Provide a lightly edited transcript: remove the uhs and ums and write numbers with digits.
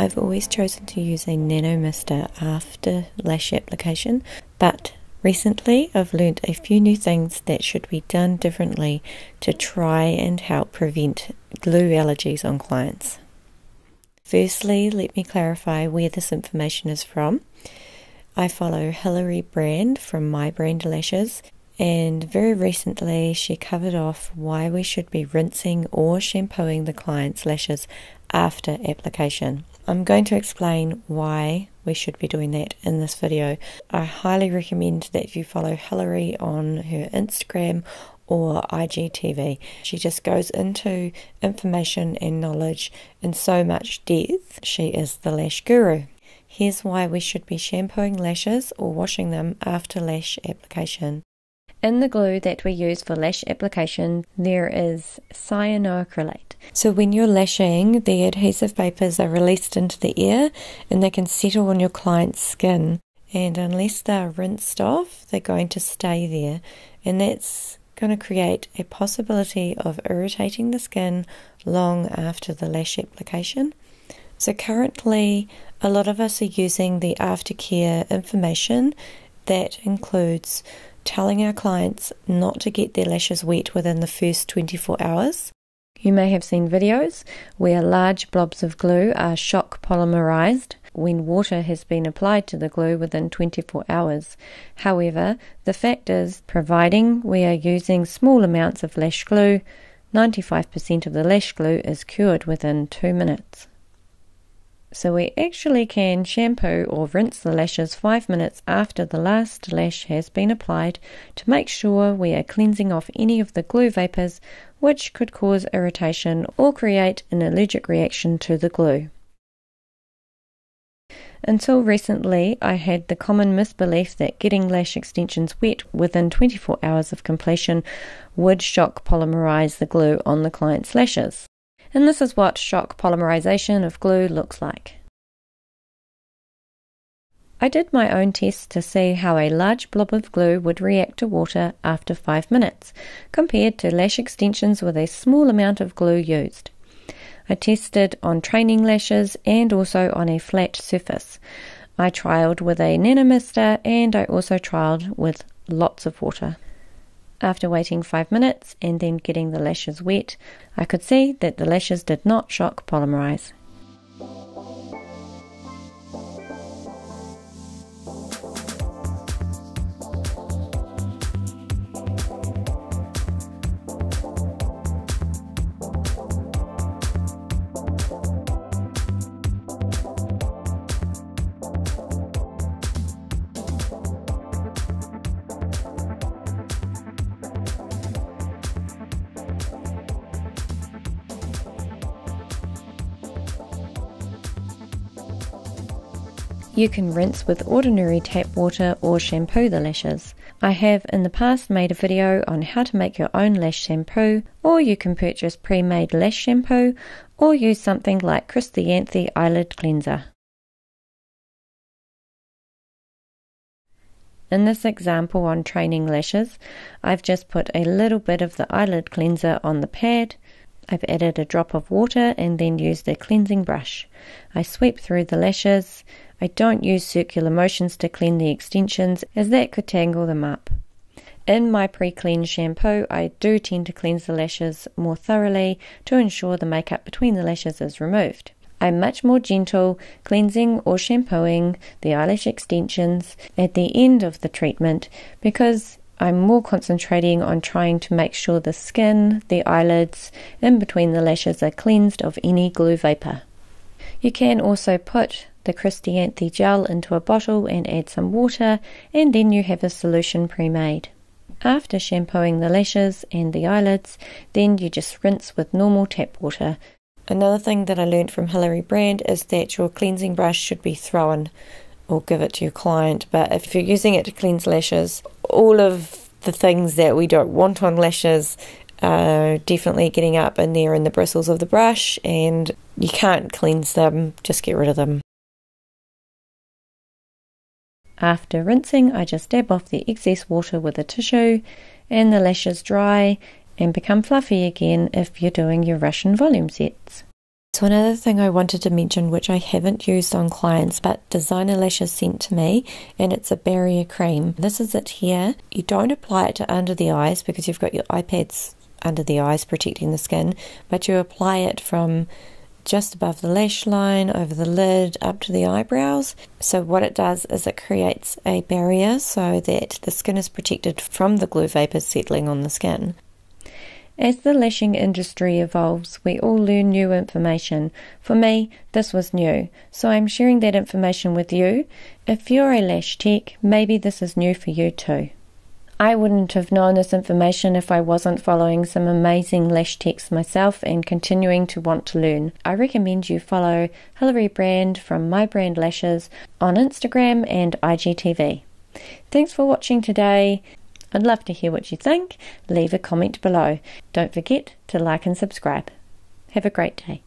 I've always chosen to use a nano mister after lash application, but recently I've learnt a few new things that should be done differently to try and help prevent glue allergies on clients. Firstly, let me clarify where this information is from. I follow Hilary Brand from My Brand Lashes, and very recently she covered off why we should be rinsing or shampooing the client's lashes after application. I'm going to explain why we should be doing that in this video. I highly recommend that you follow Hilary on her Instagram or IGTV. She just goes into information and knowledge in so much depth. She is the lash guru. Here's why we should be shampooing lashes or washing them after lash application. In the glue that we use for lash application, there is cyanoacrylate. So when you're lashing, the adhesive vapors are released into the air and they can settle on your client's skin. And unless they're rinsed off, they're going to stay there. And that's going to create a possibility of irritating the skin long after the lash application. So currently, a lot of us are using the aftercare information that includes telling our clients not to get their lashes wet within the first 24 hours. You may have seen videos where large blobs of glue are shock polymerized when water has been applied to the glue within 24 hours. However, the fact is, providing we are using small amounts of lash glue, 95% of the lash glue is cured within 2 minutes. So we actually can shampoo or rinse the lashes 5 minutes after the last lash has been applied to make sure we are cleansing off any of the glue vapors which could cause irritation or create an allergic reaction to the glue. Until recently, I had the common misbelief that getting lash extensions wet within 24 hours of completion would shock polymerize the glue on the client's lashes. And this is what shock polymerization of glue looks like. I did my own test to see how a large blob of glue would react to water after 5 minutes, compared to lash extensions with a small amount of glue used. I tested on training lashes and also on a flat surface. I trialled with a nano mister and I also trialled with lots of water. After waiting 5 minutes and then getting the lashes wet, I could see that the lashes did not shock polymerize. You can rinse with ordinary tap water or shampoo the lashes. I have in the past made a video on how to make your own lash shampoo, or you can purchase pre-made lash shampoo, or use something like Christianthe Eyelid Cleanser. In this example on training lashes, I've just put a little bit of the eyelid cleanser on the pad. I've added a drop of water and then used a cleansing brush. I sweep through the lashes. I don't use circular motions to clean the extensions as that could tangle them up. In my pre-cleaned shampoo, I do tend to cleanse the lashes more thoroughly to ensure the makeup between the lashes is removed. I'm much more gentle cleansing or shampooing the eyelash extensions at the end of the treatment because I'm more concentrating on trying to make sure the skin, the eyelids, in between the lashes are cleansed of any glue vapor. You can also put the Christianthe gel into a bottle and add some water, and then you have a solution pre-made. After shampooing the lashes and the eyelids, then you just rinse with normal tap water. Another thing that I learned from Hilary Brand is that your cleansing brush should be thrown or give it to your client, but if you're using it to cleanse lashes, all of the things that we don't want on lashes are definitely getting up in there in the bristles of the brush, and you can't cleanse them, just get rid of them. After rinsing, I just dab off the excess water with a tissue and the lashes dry and become fluffy again if you're doing your Russian volume sets. So another thing I wanted to mention, which I haven't used on clients, but Designer Lashes sent to me, and it's a barrier cream. This is it here. You don't apply it to under the eyes because you've got your eye pads under the eyes protecting the skin, but you apply it from just above the lash line, over the lid, up to the eyebrows. So what it does is it creates a barrier so that the skin is protected from the glue vapors settling on the skin. As the lashing industry evolves, we all learn new information. For me, this was new, so I'm sharing that information with you. If you're a lash tech, maybe this is new for you too. I wouldn't have known this information if I wasn't following some amazing lash techs myself and continuing to want to learn. I recommend you follow Hilary Brand from My Brand Lashes on Instagram and IGTV. Thanks for watching today. I'd love to hear what you think. Leave a comment below. Don't forget to like and subscribe. Have a great day.